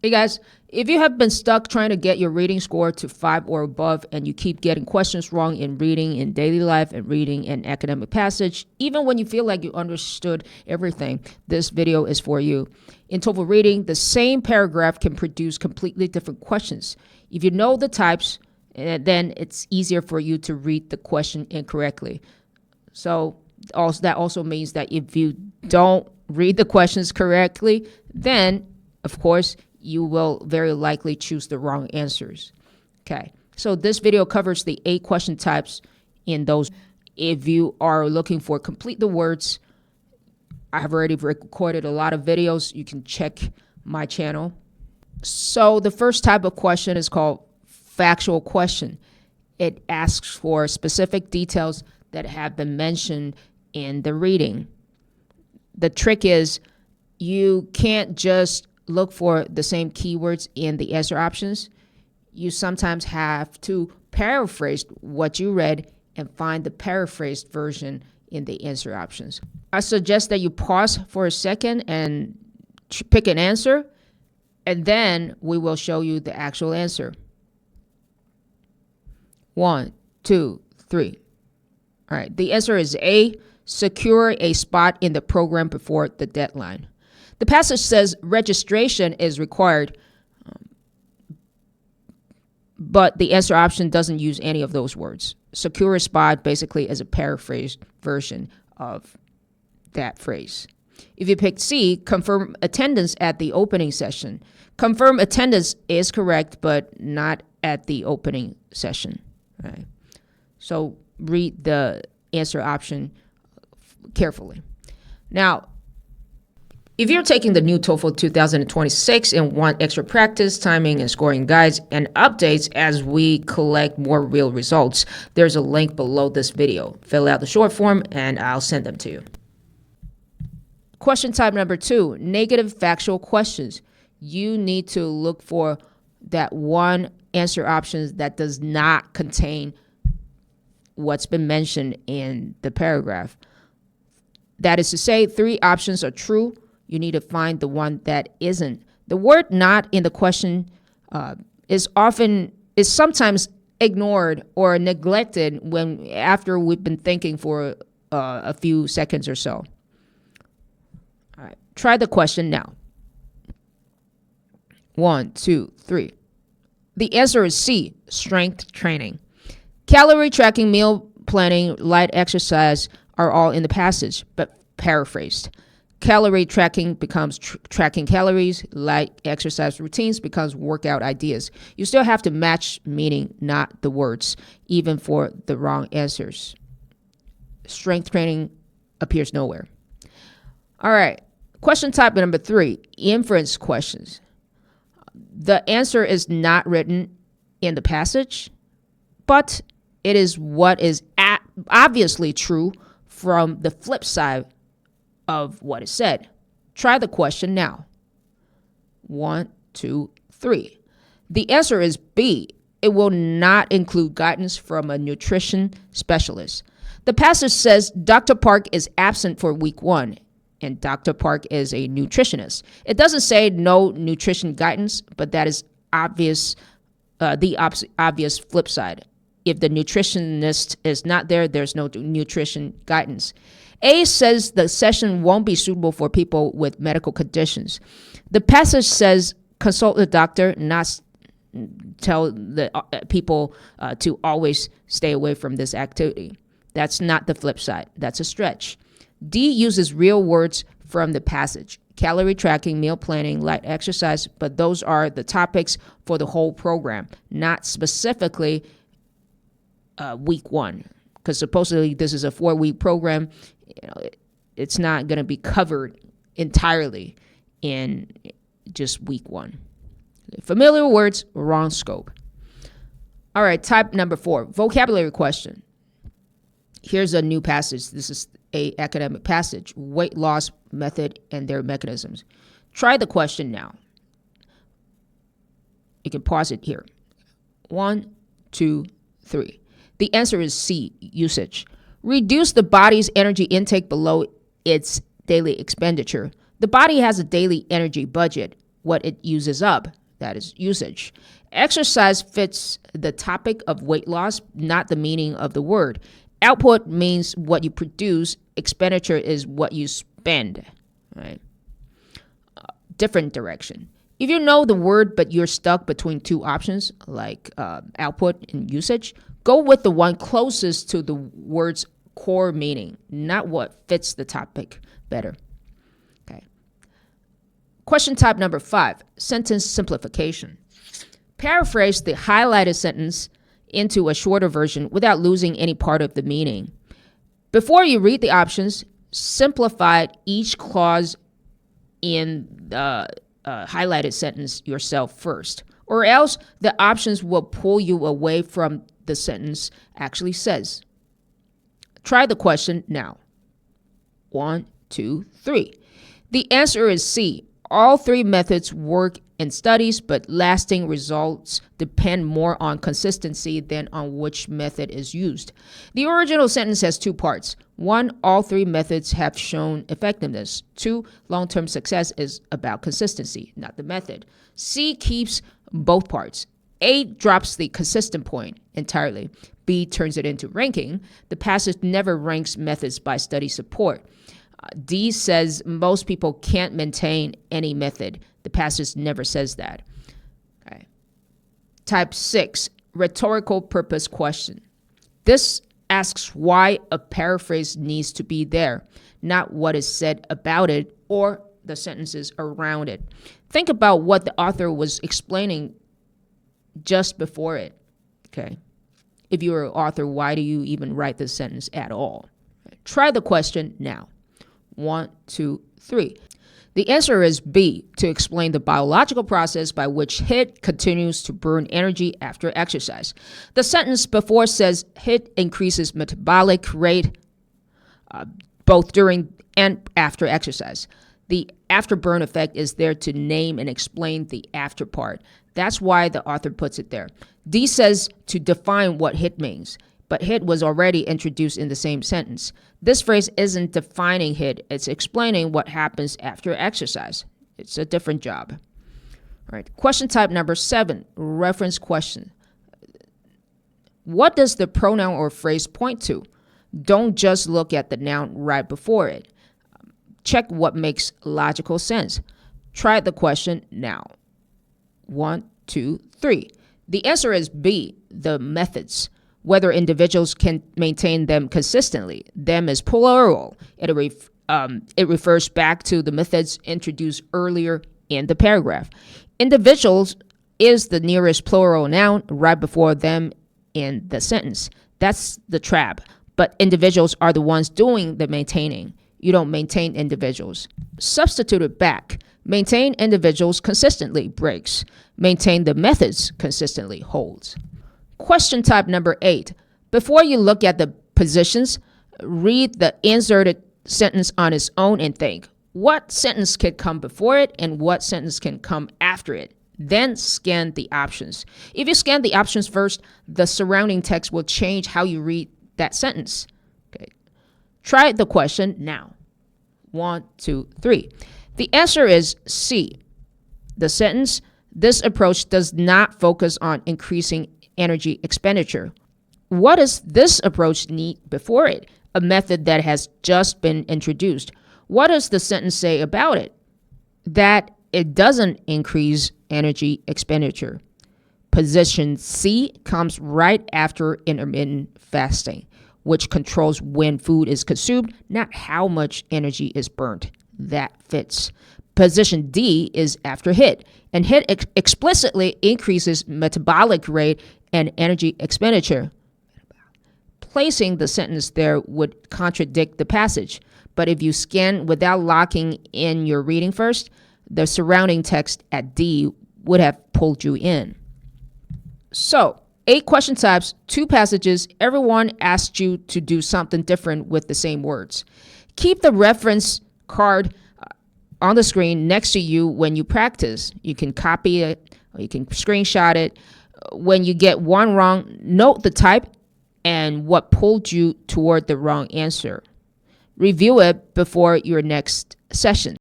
Hey guys, if you have been stuck trying to get your reading score to 5 or above and you keep getting questions wrong in reading in daily life and reading an academic passage, even when you feel like you understood everything, this video is for you. In TOEFL reading, the same paragraph can produce completely different questions. If you know the types, then it's easier for you to read the question incorrectly. So that also means that if you don't read the questions correctly, then, of course, you will very likely choose the wrong answers. Okay, so this video covers the 8 question types in those. If you are looking for complete the words, I have already recorded a lot of videos. You can check my channel. So the first type of question is called factual question. It asks for specific details that have been mentioned in the reading. The trick is you can't just look for the same keywords in the answer options. You sometimes have to paraphrase what you read and find the paraphrased version in the answer options. I suggest that you pause for a second and pick an answer, and then we will show you the actual answer. 1, 2, 3. All right, the answer is A, secure a spot in the program before the deadline. The passage says registration is required, but the answer option doesn't use any of those words. Secure a spot basically is a paraphrased version of that phrase. If you pick C, confirm attendance at the opening session. Confirm attendance is correct, but not at the opening session. Right? So read the answer option carefully. Now, if you're taking the new TOEFL 2026 and want extra practice, timing, and scoring guides and updates as we collect more real results, there's a link below this video. Fill out the short form and I'll send them to you. Question type number 2, negative factual questions. You need to look for that one answer option that does not contain what's been mentioned in the paragraph. That is to say, 3 options are true. You need to find the one that isn't. The word not in the question is sometimes ignored or neglected after we've been thinking for a few seconds or so. All right, try the question now. 1, 2, 3. The answer is C, strength training. Calorie tracking, meal planning, light exercise are all in the passage, but paraphrased. Calorie tracking becomes tracking calories. Light exercise routines becomes workout ideas. You still have to match meaning, not the words, even for the wrong answers. Strength training appears nowhere. All right. Question type number 3, inference questions. The answer is not written in the passage, but it is what is obviously true from the flip side of what is said. Try the question now. 1, 2, 3. The answer is B. It will not include guidance from a nutrition specialist. The passage says Dr. Park is absent for week 1, and Dr. Park is a nutritionist. It doesn't say no nutrition guidance, but that is obvious. The obvious flip side. If the nutritionist is not there, there's no nutrition guidance. A says the session won't be suitable for people with medical conditions. The passage says consult the doctor, not tell the people to always stay away from this activity. That's not the flip side. That's a stretch. D uses real words from the passage. Calorie tracking, meal planning, light exercise, but those are the topics for the whole program, not specifically week 1. Because supposedly this is a 4-week program. It's not going to be covered entirely in just week 1. Familiar words, wrong scope. All right, type number 4, vocabulary question. Here's a new passage. This is a academic passage, weight loss method and their mechanisms. Try the question now. You can pause it here. 1, 2, 3. The answer is C, usage. Reduce the body's energy intake below its daily expenditure. The body has a daily energy budget. what it uses up, that is usage. Exercise fits the topic of weight loss, not the meaning of the word. Output means what you produce. Expenditure is what you spend, right? Different direction. If you know the word but you're stuck between two options like output and usage, go with the one closest to the word's core meaning, not what fits the topic better. Okay. Question type number 5, sentence simplification. Paraphrase the highlighted sentence into a shorter version without losing any part of the meaning. Before you read the options, simplify each clause in the highlighted sentence yourself first, or else the options will pull you away from the sentence actually says. Try the question now. 1, 2, 3. The answer is C. All three methods work in studies, but lasting results depend more on consistency than on which method is used. The original sentence has two parts. 1, all three methods have shown effectiveness. 2, long-term success is about consistency, not the method. C keeps both parts. A drops the consistent point entirely. B turns it into ranking. The passage never ranks methods by study support. D says most people can't maintain any method. The passage never says that. Okay. Type 6, rhetorical purpose question. This asks why a paraphrase needs to be there, not what is said about it or the sentences around it. Think about what the author was explaining just before it. Okay. If you're an author, why do you even write this sentence at all? Try the question now. 1, 2, 3. The answer is B, to explain the biological process by which HIIT continues to burn energy after exercise. The sentence before says HIIT increases metabolic rate both during and after exercise. The afterburn effect is there to name and explain the after part. That's why the author puts it there. D says to define what HIIT means, but HIIT was already introduced in the same sentence. This phrase isn't defining HIIT, it's explaining what happens after exercise. It's a different job. All right, question type number 7, reference question. What does the pronoun or phrase point to? Don't just look at the noun right before it. Check what makes logical sense. Try the question now. 1, 2, 3. The answer is B, the methods. Whether individuals can maintain them consistently. Them is plural. It refers back to the methods introduced earlier in the paragraph. Individuals is the nearest plural noun right before them in the sentence. That's the trap. But individuals are the ones doing the maintaining. You don't maintain individuals. Substitute it back. Maintain individuals consistently breaks. Maintain the methods consistently holds. Question type number 8. Before you look at the positions, read the inserted sentence on its own and think, what sentence can come before it and what sentence can come after it? Then scan the options. If you scan the options first, the surrounding text will change how you read that sentence. Okay. Try the question now. 1, 2, 3. The answer is C. The sentence, this approach does not focus on increasing energy expenditure. What does this approach need before it? A method that has just been introduced. What does the sentence say about it? That it doesn't increase energy expenditure. Position C comes right after intermittent fasting, which controls when food is consumed, not how much energy is burnt. That fits. Position D is after HIIT, and HIIT explicitly increases metabolic rate and energy expenditure. Placing the sentence there would contradict the passage, but if you scan without locking in your reading first, the surrounding text at D would have pulled you in. So, 8 question types, 2 passages, everyone asked you to do something different with the same words. Keep the reference card on the screen next to you when you practice. You can copy it, or you can screenshot it. When you get one wrong, note the type and what pulled you toward the wrong answer. Review it before your next session.